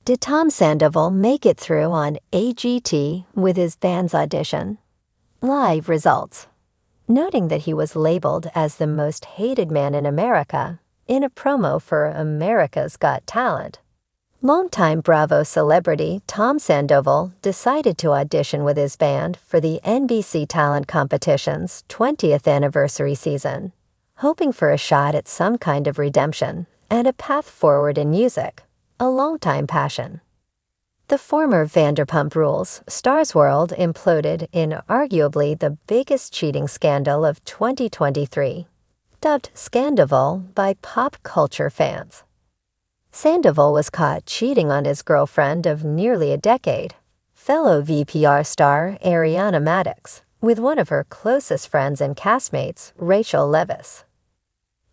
Did Tom Sandoval make it through on AGT with his band's audition? Live results. Noting that he was labeled as the most hated man in America in a promo for America's Got Talent, longtime Bravo celebrity Tom Sandoval decided to audition with his band for the NBC Talent Competition's 20th anniversary season, hoping for a shot at some kind of redemption and a path forward in music, a longtime passion. The former Vanderpump Rules Stars world imploded in arguably the biggest cheating scandal of 2023, dubbed Scandoval by pop culture fans. Sandoval was caught cheating on his girlfriend of nearly a decade, fellow VPR star Ariana Madix, with one of her closest friends and castmates, Rachel Leviss.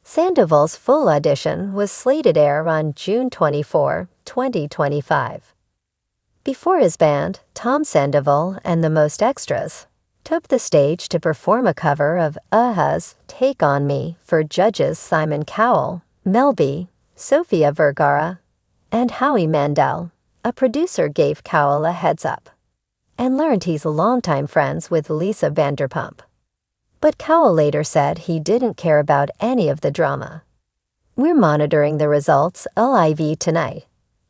Sandoval's full audition was slated to air on June 24, 2025. Before his band, Tom Sandoval and the Most Extras took the stage to perform a cover of a-ha's Take On Me for judges Simon Cowell, Mel B, Sofia Vergara, and Howie Mandel. A producer gave Cowell a heads up and learned he's longtime friends with Lisa Vanderpump. But Cowell later said he didn't care about any of the drama. We're monitoring the results live tonight.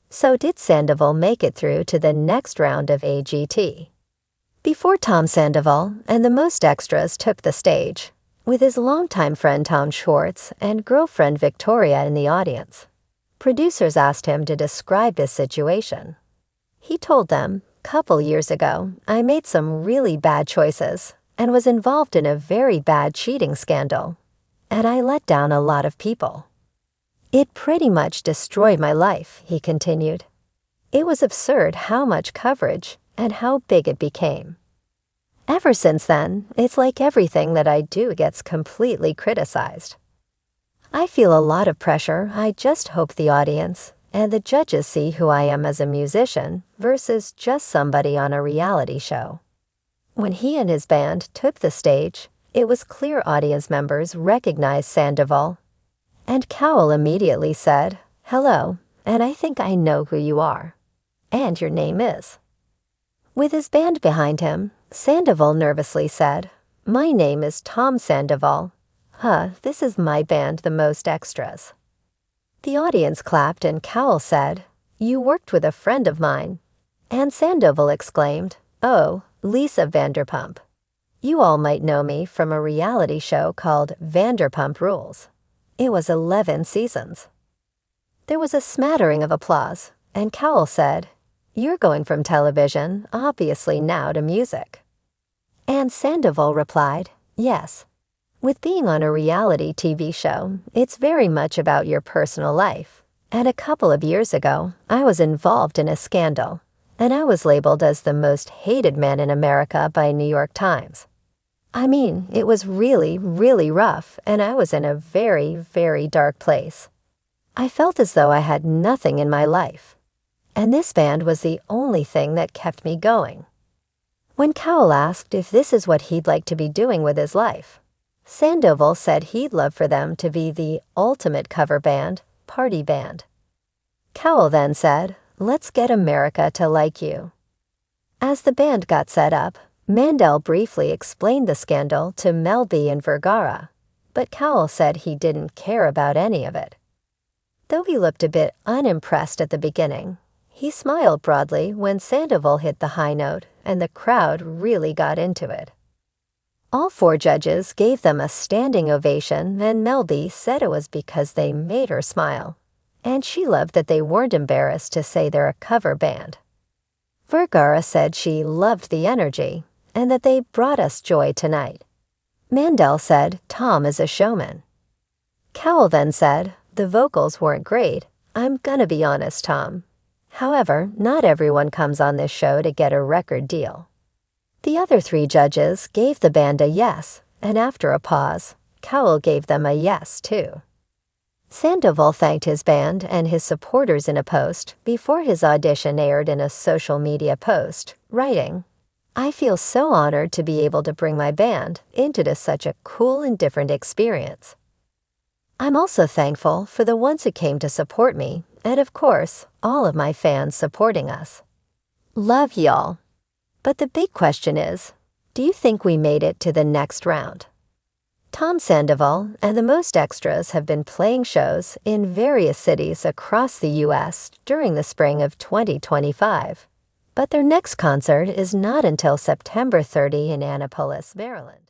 So did Sandoval make it through to the next round of AGT? Before Tom Sandoval and the Most Extras took the stage, with his longtime friend Tom Schwartz and girlfriend Victoria in the audience, producers asked him to describe this situation. He told them, "Couple years ago, I made some really bad choices and was involved in a very bad cheating scandal, and I let down a lot of people. It pretty much destroyed my life," he continued. "It was absurd how much coverage and how big it became. Ever since then, it's like everything that I do gets completely criticized. I feel a lot of pressure. I just hope the audience and the judges see who I am as a musician versus just somebody on a reality show." When he and his band took the stage, it was clear audience members recognized Sandoval, and Cowell immediately said, "Hello, and I think I know who you are. And your name is." With his band behind him, Sandoval nervously said, "My name is Tom Sandoval. This is my band, The Most Extras." The audience clapped and Cowell said, "You worked with a friend of mine." And Sandoval exclaimed, "Oh, Lisa Vanderpump. You all might know me from a reality show called Vanderpump Rules. It was 11 seasons." There was a smattering of applause, and Cowell said, "You're going from television, obviously now to music." And Sandoval replied, "Yes. With being on a reality TV show, it's very much about your personal life. And a couple of years ago, I was involved in a scandal, and I was labeled as the most hated man in America by New York Times. I mean, it was really, really rough, and I was in a very, very dark place. I felt as though I had nothing in my life, and this band was the only thing that kept me going." When Cowell asked if this is what he'd like to be doing with his life, Sandoval said he'd love for them to be the ultimate cover band, party band. Cowell then said, "Let's get America to like you." As the band got set up, Mandel briefly explained the scandal to Mel B and Vergara, but Cowell said he didn't care about any of it. Though he looked a bit unimpressed at the beginning, he smiled broadly when Sandoval hit the high note and the crowd really got into it. All four judges gave them a standing ovation, and Mel B said it was because they made her smile, and she loved that they weren't embarrassed to say they're a cover band. Vergara said she loved the energy and that they brought us joy tonight. Mandel said Tom is a showman. Cowell then said, "The vocals weren't great. I'm gonna be honest, Tom. However, not everyone comes on this show to get a record deal." The other three judges gave the band a yes, and after a pause, Cowell gave them a yes, too. Sandoval thanked his band and his supporters in a post before his audition aired in a social media post, writing, "I feel so honored to be able to bring my band into such a cool and different experience. I'm also thankful for the ones who came to support me and of course, all of my fans supporting us. Love y'all. But the big question is, do you think we made it to the next round? Tom Sandoval and the Most Extras have been playing shows in various cities across the U.S. during the spring of 2025. But their next concert is not until September 30 in Annapolis, Maryland.